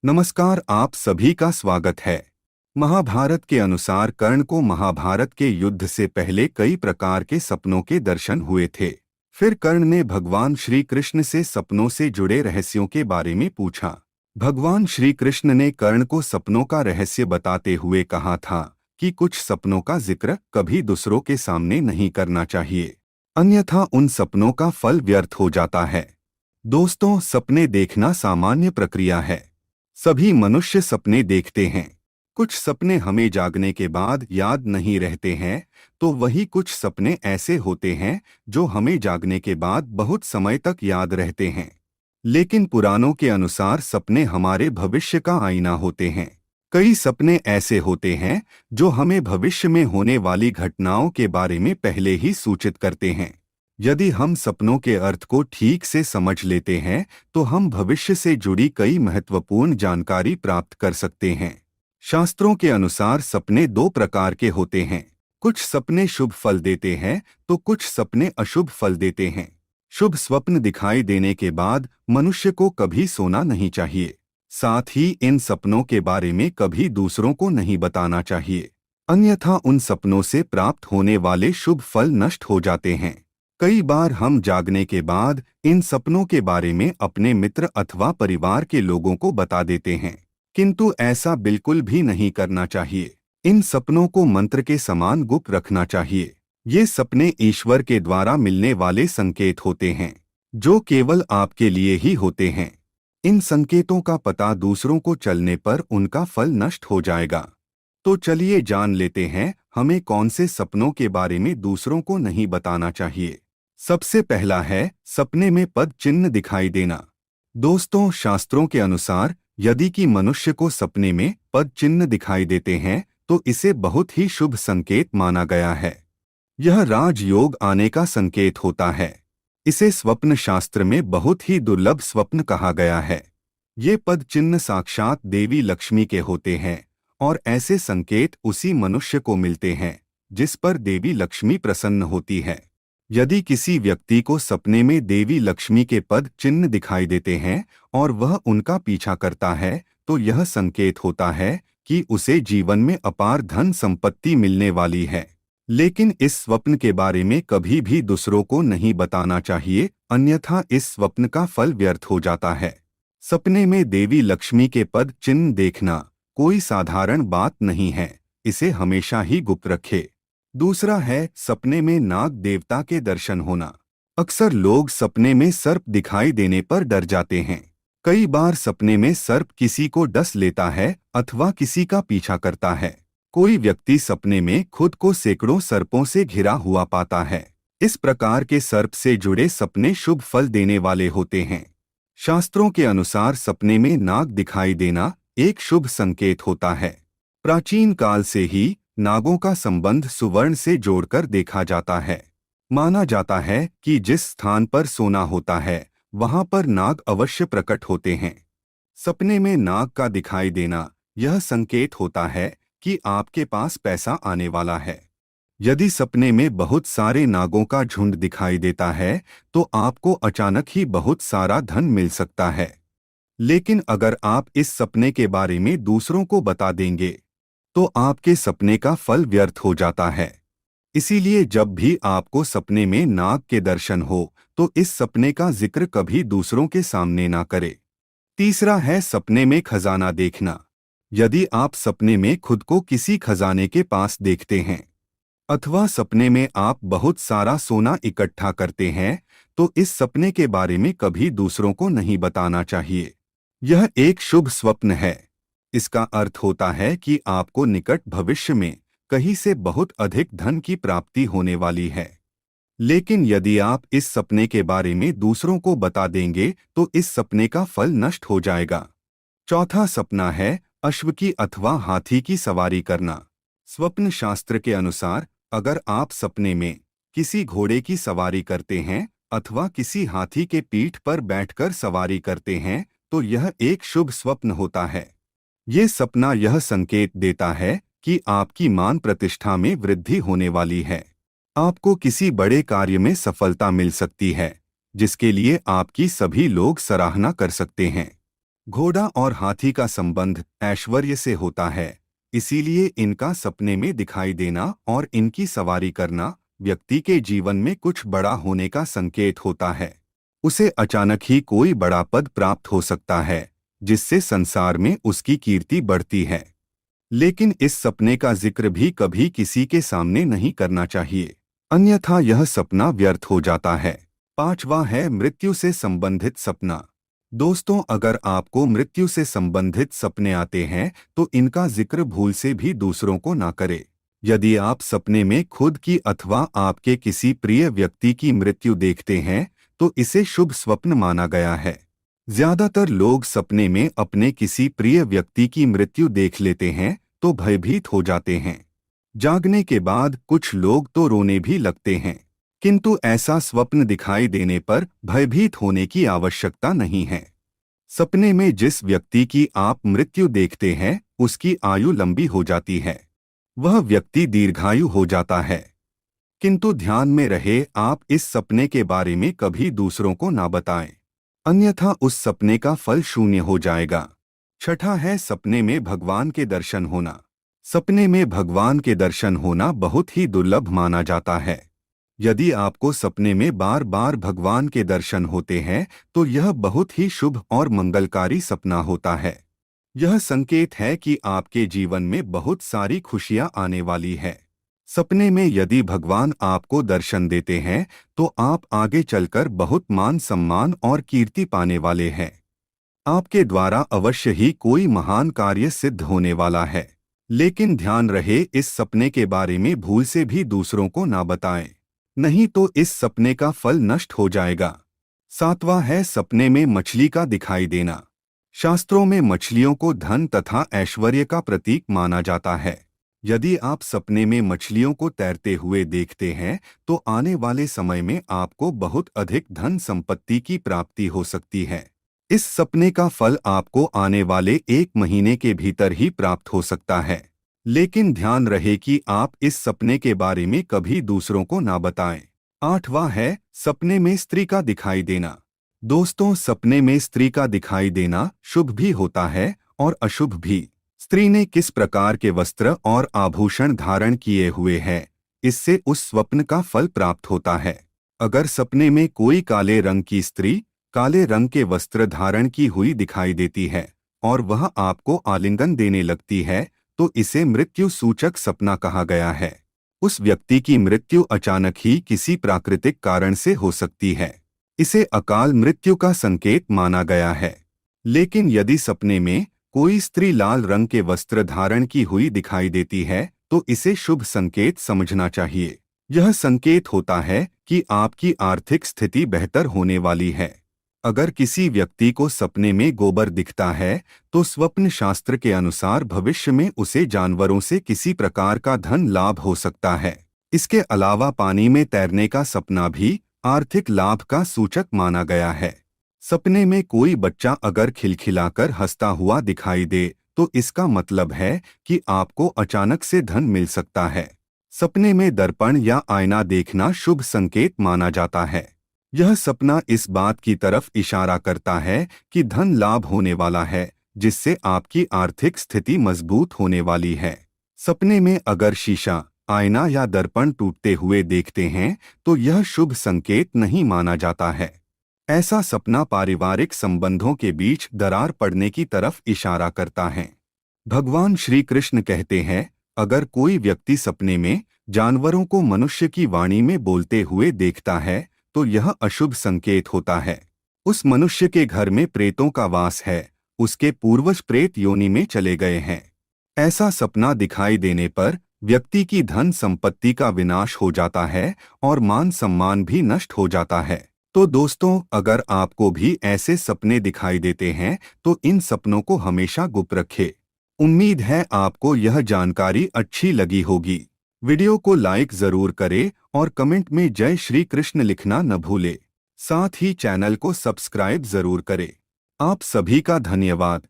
नमस्कार, आप सभी का स्वागत है। महाभारत के अनुसार कर्ण को महाभारत के युद्ध से पहले कई प्रकार के सपनों के दर्शन हुए थे। फिर कर्ण ने भगवान श्री कृष्ण से सपनों से जुड़े रहस्यों के बारे में पूछा। भगवान श्री कृष्ण ने कर्ण को सपनों का रहस्य बताते हुए कहा था कि कुछ सपनों का जिक्र कभी दूसरों के सामने नहीं करना चाहिए, अन्यथा उन सपनों का फल व्यर्थ हो जाता है। दोस्तों, सपने देखना सामान्य प्रक्रिया है। सभी मनुष्य सपने देखते हैं। कुछ सपने हमें जागने के बाद याद नहीं रहते हैं, तो वही कुछ सपने ऐसे होते हैं जो हमें जागने के बाद बहुत समय तक याद रहते हैं। लेकिन पुराणों के अनुसार सपने हमारे भविष्य का आईना होते हैं। कई सपने ऐसे होते हैं जो हमें भविष्य में होने वाली घटनाओं के बारे में पहले ही सूचित करते हैं। यदि हम सपनों के अर्थ को ठीक से समझ लेते हैं तो हम भविष्य से जुड़ी कई महत्वपूर्ण जानकारी प्राप्त कर सकते हैं। शास्त्रों के अनुसार सपने दो प्रकार के होते हैं। कुछ सपने शुभ फल देते हैं तो कुछ सपने अशुभ फल देते हैं। शुभ स्वप्न दिखाई देने के बाद मनुष्य को कभी सोना नहीं चाहिए। साथ ही इन सपनों के बारे में कभी दूसरों को नहीं बताना चाहिए, अन्यथा उन सपनों से प्राप्त होने वाले शुभ फल नष्ट हो जाते हैं। कई बार हम जागने के बाद इन सपनों के बारे में अपने मित्र अथवा परिवार के लोगों को बता देते हैं, किंतु ऐसा बिल्कुल भी नहीं करना चाहिए। इन सपनों को मंत्र के समान गुप्त रखना चाहिए। ये सपने ईश्वर के द्वारा मिलने वाले संकेत होते हैं, जो केवल आपके लिए ही होते हैं। इन संकेतों का पता दूसरों को चलने पर उनका फल नष्ट हो जाएगा। तो चलिए जान लेते हैं हमें कौन से सपनों के बारे में दूसरों को नहीं बताना चाहिए। सबसे पहला है सपने में पद चिन्ह दिखाई देना। दोस्तों, शास्त्रों के अनुसार यदि कि मनुष्य को सपने में पद चिन्ह दिखाई देते हैं तो इसे बहुत ही शुभ संकेत माना गया है। यह राजयोग आने का संकेत होता है। इसे स्वप्न शास्त्र में बहुत ही दुर्लभ स्वप्न कहा गया है। ये पद चिन्ह साक्षात देवी लक्ष्मी के होते हैं और ऐसे संकेत उसी मनुष्य को मिलते हैं जिस पर देवी लक्ष्मी प्रसन्न होती है। यदि किसी व्यक्ति को सपने में देवी लक्ष्मी के पद चिन्ह दिखाई देते हैं और वह उनका पीछा करता है तो यह संकेत होता है कि उसे जीवन में अपार धन संपत्ति मिलने वाली है। लेकिन इस स्वप्न के बारे में कभी भी दूसरों को नहीं बताना चाहिए, अन्यथा इस स्वप्न का फल व्यर्थ हो जाता है। सपने में देवी लक्ष्मी के पद चिन्ह देखना कोई साधारण बात नहीं है, इसे हमेशा ही गुप्त रखें। दूसरा है सपने में नाग देवता के दर्शन होना। अक्सर लोग सपने में सर्प दिखाई देने पर डर जाते हैं। कई बार सपने में सर्प किसी को डस लेता है अथवा किसी का पीछा करता है। कोई व्यक्ति सपने में खुद को सैकड़ों सर्पों से घिरा हुआ पाता है। इस प्रकार के सर्प से जुड़े सपने शुभ फल देने वाले होते हैं। शास्त्रों के अनुसार सपने में नाग दिखाई देना एक शुभ संकेत होता है। प्राचीन काल से ही नागों का संबंध सुवर्ण से जोड़कर देखा जाता है। माना जाता है कि जिस स्थान पर सोना होता है वहां पर नाग अवश्य प्रकट होते हैं। सपने में नाग का दिखाई देना यह संकेत होता है कि आपके पास पैसा आने वाला है। यदि सपने में बहुत सारे नागों का झुंड दिखाई देता है तो आपको अचानक ही बहुत सारा धन मिल सकता है। लेकिन अगर आप इस सपने के बारे में दूसरों को बता देंगे तो आपके सपने का फल व्यर्थ हो जाता है। इसीलिए जब भी आपको सपने में नाग के दर्शन हो तो इस सपने का जिक्र कभी दूसरों के सामने ना करें। तीसरा है सपने में खजाना देखना। यदि आप सपने में खुद को किसी खजाने के पास देखते हैं अथवा सपने में आप बहुत सारा सोना इकट्ठा करते हैं तो इस सपने के बारे में कभी दूसरों को नहीं बताना चाहिए। यह एक शुभ स्वप्न है। इसका अर्थ होता है कि आपको निकट भविष्य में कहीं से बहुत अधिक धन की प्राप्ति होने वाली है। लेकिन यदि आप इस सपने के बारे में दूसरों को बता देंगे तो इस सपने का फल नष्ट हो जाएगा। चौथा सपना है अश्व की अथवा हाथी की सवारी करना। स्वप्न शास्त्र के अनुसार अगर आप सपने में किसी घोड़े की सवारी करते हैं अथवा किसी हाथी के पीठ पर बैठकर सवारी करते हैं तो यह एक शुभ स्वप्न होता है। ये सपना यह संकेत देता है कि आपकी मान प्रतिष्ठा में वृद्धि होने वाली है। आपको किसी बड़े कार्य में सफलता मिल सकती है जिसके लिए आपकी सभी लोग सराहना कर सकते हैं। घोड़ा और हाथी का संबंध ऐश्वर्य से होता है, इसीलिए इनका सपने में दिखाई देना और इनकी सवारी करना व्यक्ति के जीवन में कुछ बड़ा होने का संकेत होता है। उसे अचानक ही कोई बड़ा पद प्राप्त हो सकता है, जिससे संसार में उसकी कीर्ति बढ़ती है। लेकिन इस सपने का जिक्र भी कभी किसी के सामने नहीं करना चाहिए, अन्यथा यह सपना व्यर्थ हो जाता है। पांचवा है मृत्यु से संबंधित सपना। दोस्तों, अगर आपको मृत्यु से संबंधित सपने आते हैं तो इनका जिक्र भूल से भी दूसरों को ना करें। यदि आप सपने में खुद की अथवा आपके किसी प्रिय व्यक्ति की मृत्यु देखते हैं तो इसे शुभ स्वप्न माना गया है। ज्यादातर लोग सपने में अपने किसी प्रिय व्यक्ति की मृत्यु देख लेते हैं तो भयभीत हो जाते हैं। जागने के बाद कुछ लोग तो रोने भी लगते हैं, किंतु ऐसा स्वप्न दिखाई देने पर भयभीत होने की आवश्यकता नहीं है। सपने में जिस व्यक्ति की आप मृत्यु देखते हैं उसकी आयु लंबी हो जाती है, वह व्यक्ति दीर्घायु हो जाता है। किंतु ध्यान में रहे, आप इस सपने के बारे में कभी दूसरों को ना बताएं, अन्यथा उस सपने का फल शून्य हो जाएगा। छठा है सपने में भगवान के दर्शन होना। सपने में भगवान के दर्शन होना बहुत ही दुर्लभ माना जाता है। यदि आपको सपने में बार बार भगवान के दर्शन होते हैं तो यह बहुत ही शुभ और मंगलकारी सपना होता है। यह संकेत है कि आपके जीवन में बहुत सारी खुशियां आने वाली है। सपने में यदि भगवान आपको दर्शन देते हैं तो आप आगे चलकर बहुत मान सम्मान और कीर्ति पाने वाले हैं। आपके द्वारा अवश्य ही कोई महान कार्य सिद्ध होने वाला है। लेकिन ध्यान रहे, इस सपने के बारे में भूल से भी दूसरों को ना बताएं, नहीं तो इस सपने का फल नष्ट हो जाएगा। सातवां है सपने में मछली का दिखाई देना। शास्त्रों में मछलियों को धन तथा ऐश्वर्य का प्रतीक माना जाता है। यदि आप सपने में मछलियों को तैरते हुए देखते हैं तो आने वाले समय में आपको बहुत अधिक धन संपत्ति की प्राप्ति हो सकती है। इस सपने का फल आपको आने वाले 1 महीने के भीतर ही प्राप्त हो सकता है। लेकिन ध्यान रहे कि आप इस सपने के बारे में कभी दूसरों को ना बताएं। आठवां है सपने में स्त्री का दिखाई देना। दोस्तों, सपने में स्त्री का दिखाई देना शुभ भी होता है और अशुभ भी। स्त्री ने किस प्रकार के वस्त्र और आभूषण धारण किए हुए हैं, इससे उस स्वप्न का फल प्राप्त होता है। अगर सपने में कोई काले रंग की स्त्री काले रंग के वस्त्र धारण की हुई दिखाई देती है और वह आपको आलिंगन देने लगती है तो इसे मृत्यु सूचक सपना कहा गया है। उस व्यक्ति की मृत्यु अचानक ही किसी प्राकृतिक कारण से हो सकती है। इसे अकाल मृत्यु का संकेत माना गया है। लेकिन यदि सपने में कोई स्त्री लाल रंग के वस्त्र धारण की हुई दिखाई देती है तो इसे शुभ संकेत समझना चाहिए। यह संकेत होता है कि आपकी आर्थिक स्थिति बेहतर होने वाली है। अगर किसी व्यक्ति को सपने में गोबर दिखता है तो स्वप्न शास्त्र के अनुसार भविष्य में उसे जानवरों से किसी प्रकार का धन लाभ हो सकता है। इसके अलावा पानी में तैरने का सपना भी आर्थिक लाभ का सूचक माना गया है। सपने में कोई बच्चा अगर खिलखिलाकर हंसता हुआ दिखाई दे तो इसका मतलब है कि आपको अचानक से धन मिल सकता है। सपने में दर्पण या आईना देखना शुभ संकेत माना जाता है। यह सपना इस बात की तरफ इशारा करता है कि धन लाभ होने वाला है, जिससे आपकी आर्थिक स्थिति मजबूत होने वाली है। सपने में अगर शीशा, आईना या दर्पण टूटते हुए देखते हैं तो यह शुभ संकेत नहीं माना जाता है। ऐसा सपना पारिवारिक संबंधों के बीच दरार पड़ने की तरफ इशारा करता है। भगवान श्री कृष्ण कहते हैं, अगर कोई व्यक्ति सपने में जानवरों को मनुष्य की वाणी में बोलते हुए देखता है तो यह अशुभ संकेत होता है। उस मनुष्य के घर में प्रेतों का वास है, उसके पूर्वज प्रेत योनि में चले गए हैं। ऐसा सपना दिखाई देने पर व्यक्ति की धन संपत्ति का विनाश हो जाता है और मान सम्मान भी नष्ट हो जाता है। तो दोस्तों, अगर आपको भी ऐसे सपने दिखाई देते हैं तो इन सपनों को हमेशा गुप्त रखें। उम्मीद है आपको यह जानकारी अच्छी लगी होगी। वीडियो को लाइक जरूर करें और कमेंट में जय श्री कृष्ण लिखना न भूलें। साथ ही चैनल को सब्सक्राइब जरूर करें। आप सभी का धन्यवाद।